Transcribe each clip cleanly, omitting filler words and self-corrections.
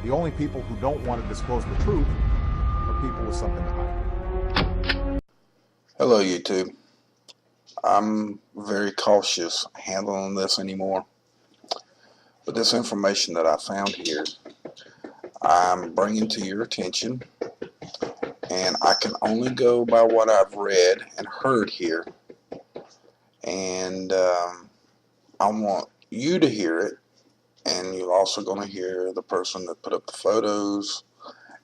The only people who don't want to disclose the truth are people with something to hide. Hello YouTube. I'm very cautious handling this anymore. But this information that I found here, I'm bringing to your attention. And I can only go by what I've read and heard here. And I want you to hear it. And you're also going to hear the person that put up the photos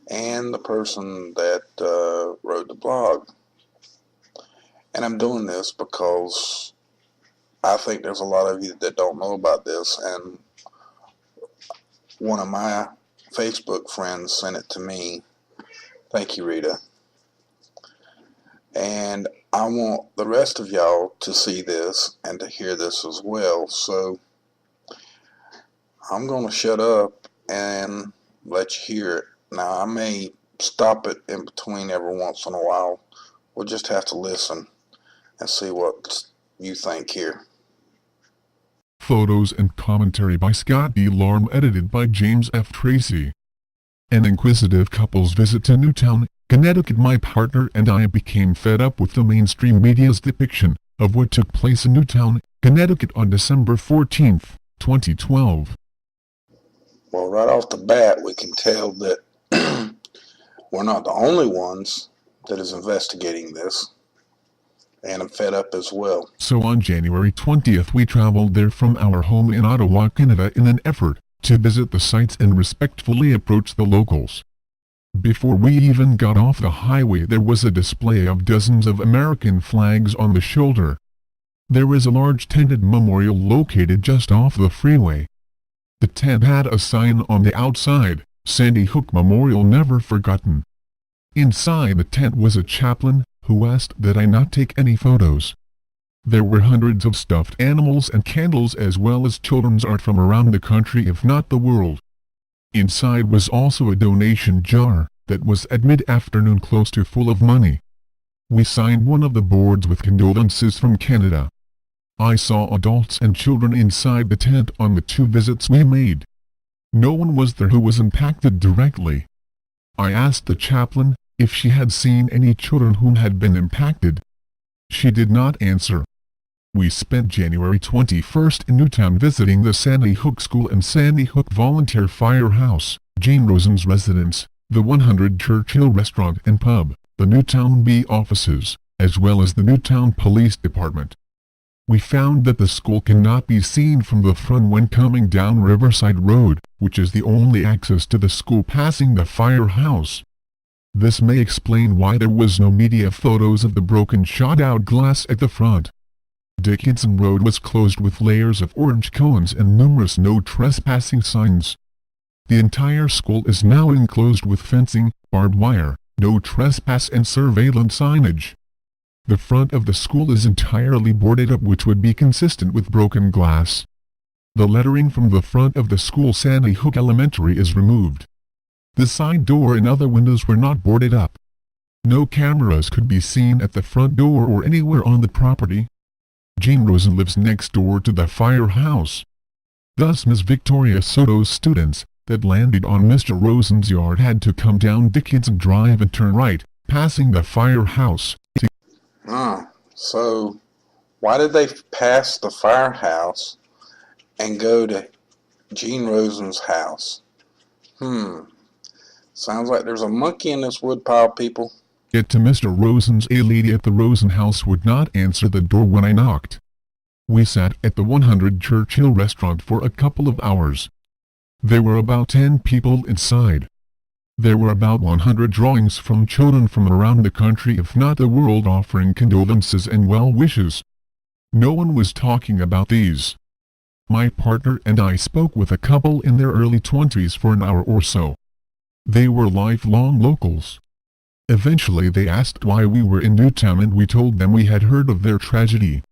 and the person that wrote the blog. And I'm doing this because I think there's a lot of you that don't know about this, and one of my Facebook friends sent it to me. Thank you, Rita. And I want the rest of y'all to see this and to hear this as well. So I'm going to shut up and let you hear it. Now, I may stop it in between every once in a while. We'll just have to listen and see what you think here. Photos and commentary by Scott D. Larm, edited by James F. Tracy. An inquisitive couple's visit to Newtown, Connecticut. My partner and I became fed up with the mainstream media's depiction of what took place in Newtown, Connecticut on December 14, 2012. Well, right off the bat, we can tell that we're not the only ones that is investigating this. And I'm fed up as well. So on January 20th we traveled there from our home in Ottawa, Canada, in an effort to visit the sites and respectfully approach the locals. Before we even got off the highway, there was a display of dozens of American flags on the shoulder. There is a large tented memorial located just off the freeway. The tent had a sign on the outside, "Sandy Hook Memorial Never Forgotten." Inside the tent was a chaplain, who asked that I not take any photos. There were hundreds of stuffed animals and candles, as well as children's art from around the country, if not the world. Inside was also a donation jar that was at mid-afternoon close to full of money. We signed one of the boards with condolences from Canada. I saw adults and children inside the tent on the 2 visits we made. No one was there who was impacted directly. I asked the chaplain if she had seen any children whom had been impacted. She did not answer. We spent January 21st in Newtown visiting the Sandy Hook School and Sandy Hook Volunteer Firehouse, Gene Rosen's residence, the 100 Churchill Restaurant and Pub, the Newtown B offices, as well as the Newtown Police Department. We found that the school cannot be seen from the front when coming down Riverside Road, which is the only access to the school passing the firehouse. This may explain why there was no media photos of the broken shot-out glass at the front. Dickinson Road was closed with layers of orange cones and numerous no trespassing signs. The entire school is now enclosed with fencing, barbed wire, no trespass and surveillance signage. The front of the school is entirely boarded up, which would be consistent with broken glass. The lettering from the front of the school, Sandy Hook Elementary, is removed. The side door and other windows were not boarded up. No cameras could be seen at the front door or anywhere on the property. Gene Rosen lives next door to the firehouse. Thus Ms. Victoria Soto's students that landed on Mr. Rosen's yard had to come down Dickinson Drive and turn right, passing the firehouse. So why did they pass the firehouse and go to Gene Rosen's house? Sounds like there's a monkey in this woodpile, people. Get to Mr. Rosen's. A lady at the Rosen house would not answer the door when I knocked. We sat at the 100 Churchill Restaurant for a couple of hours. There were about 10 people inside. There were about 100 drawings from children from around the country, if not the world, offering condolences and well wishes. No one was talking about these. My partner and I spoke with a couple in their early 20s for an hour or so. They were lifelong locals. Eventually they asked why we were in Newtown, and we told them we had heard of their tragedy.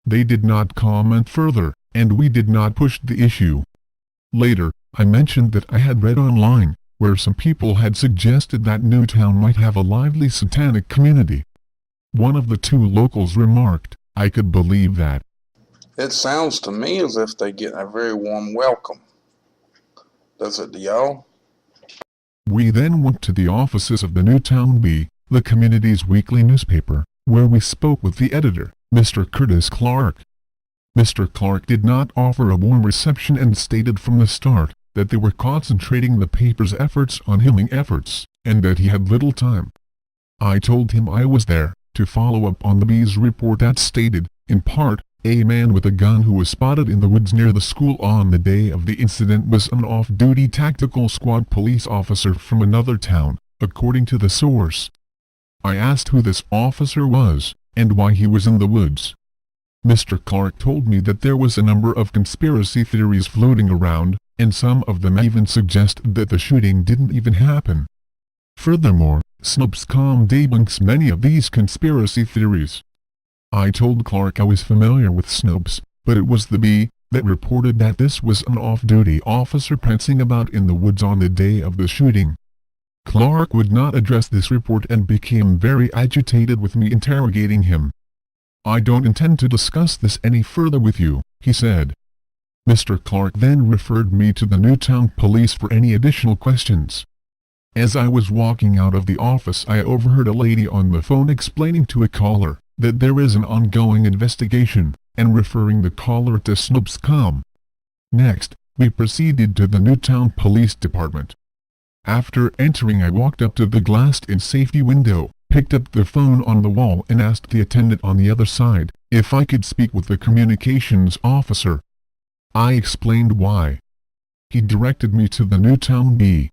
They did not comment further, and we did not push the issue. Later, I mentioned that I had read online, where some people had suggested that Newtown might have a lively satanic community. One of the 2 locals remarked, "I could believe that." It sounds to me as if they get a very warm welcome. Does it to y'all? We then went to the offices of the Newtown Bee, the community's weekly newspaper, where we spoke with the editor, Mr. Curtis Clark. Mr. Clark did not offer a warm reception and stated from the start that they were concentrating the paper's efforts on healing efforts, and that he had little time. I told him I was there to follow up on the Bee's report that stated, in part, a man with a gun who was spotted in the woods near the school on the day of the incident was an off-duty tactical squad police officer from another town, according to the source. I asked who this officer was, and why he was in the woods. Mr. Clark told me that there was a number of conspiracy theories floating around, and some of them even suggest that the shooting didn't even happen. Furthermore, Snopes.com debunks many of these conspiracy theories. I told Clark I was familiar with Snopes, but it was the Bee that reported that this was an off-duty officer prancing about in the woods on the day of the shooting. Clark would not address this report and became very agitated with me interrogating him. "I don't intend to discuss this any further with you," he said. Mr. Clark then referred me to the Newtown police for any additional questions. As I was walking out of the office, I overheard a lady on the phone explaining to a caller that there is an ongoing investigation, and referring the caller to Snopes.com. Next, we proceeded to the Newtown Police Department. After entering, I walked up to the glassed-in safety window, picked up the phone on the wall and asked the attendant on the other side if I could speak with the communications officer. I explained why. He directed me to the Newtown Bee.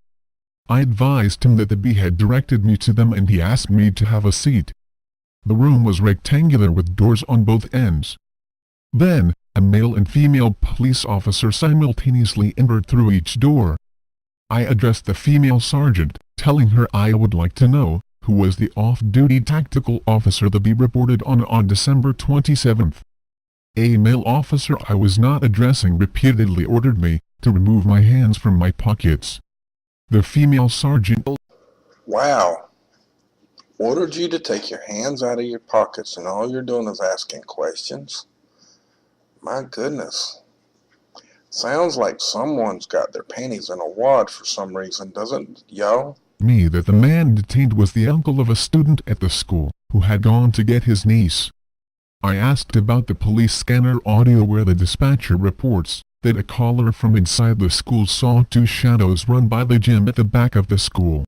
I advised him that the Bee had directed me to them, and he asked me to have a seat. The room was rectangular with doors on both ends. Then, a male and female police officer simultaneously entered through each door. I addressed the female sergeant, telling her I would like to know who was the off-duty tactical officer the Bee reported on December 27th. A male officer I was not addressing repeatedly ordered me to remove my hands from my pockets. The female sergeant Wow. Ordered you to take your hands out of your pockets, and all you're doing is asking questions? My goodness. Sounds like someone's got their panties in a wad for some reason, doesn't y'all? me that the man detained was the uncle of a student at the school who had gone to get his niece. I asked about the police scanner audio where the dispatcher reports that a caller from inside the school saw two shadows run by the gym at the back of the school.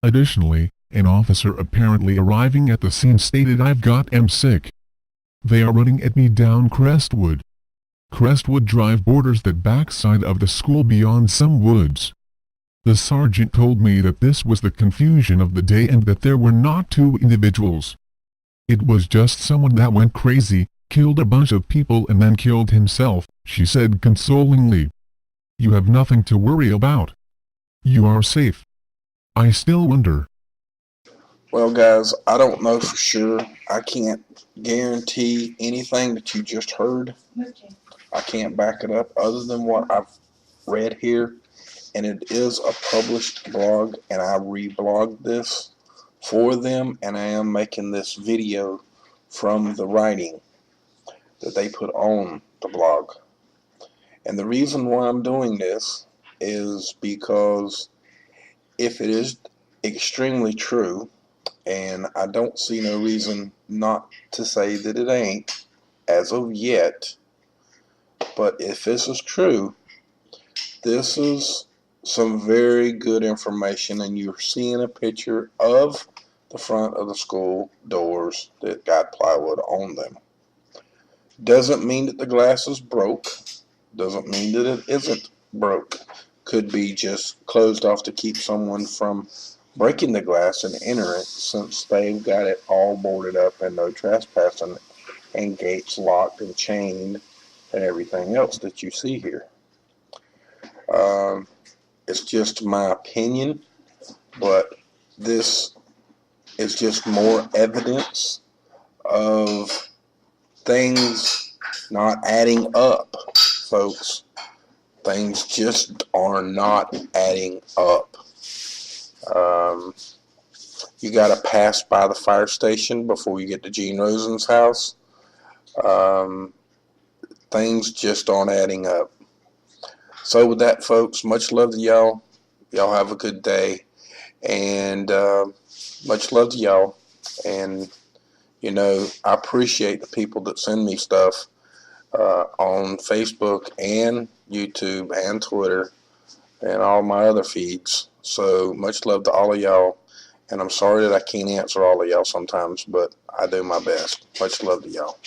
Additionally, an officer apparently arriving at the scene stated, "I've got sick. They are running at me down Crestwood Drive borders the backside of the school beyond some woods." The sergeant told me that this was the confusion of the day and that there were not two individuals. It was just someone that went crazy, killed a bunch of people and then killed himself, she said consolingly. "You have nothing to worry about. You are safe." I still wonder. Well, guys, I don't know for sure. I can't guarantee anything that you just heard. I can't back it up other than what I've read here. And it is a published blog, and I reblogged this for them, and I am making this video from the writing that they put on the blog. And the reason why I'm doing this is because if it is extremely true, and I don't see no reason not to say that it ain't as of yet, but if this is true, this is some very good information, and you're seeing a picture of the front of the school doors that got plywood on them. Doesn't mean that the glass is broke. Doesn't mean that it isn't broke. Could be just closed off to keep someone from breaking the glass and enter it, since they've got it all boarded up and no trespassing and gates locked and chained and everything else that you see here. It's just my opinion, but this is just more evidence of things not adding up, folks. Things just are not adding up. You got to pass by the fire station before you get to Gene Rosen's house. Things just aren't adding up. So with that, folks, much love to y'all. Y'all have a good day. And much love to y'all. And, you know, I appreciate the people that send me stuff on Facebook and YouTube and Twitter and all my other feeds. So much love to all of y'all. And I'm sorry that I can't answer all of y'all sometimes, but I do my best. Much love to y'all.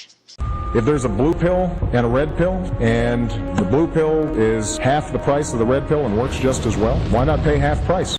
If there's a blue pill and a red pill, and the blue pill is half the price of the red pill and works just as well, why not pay half price?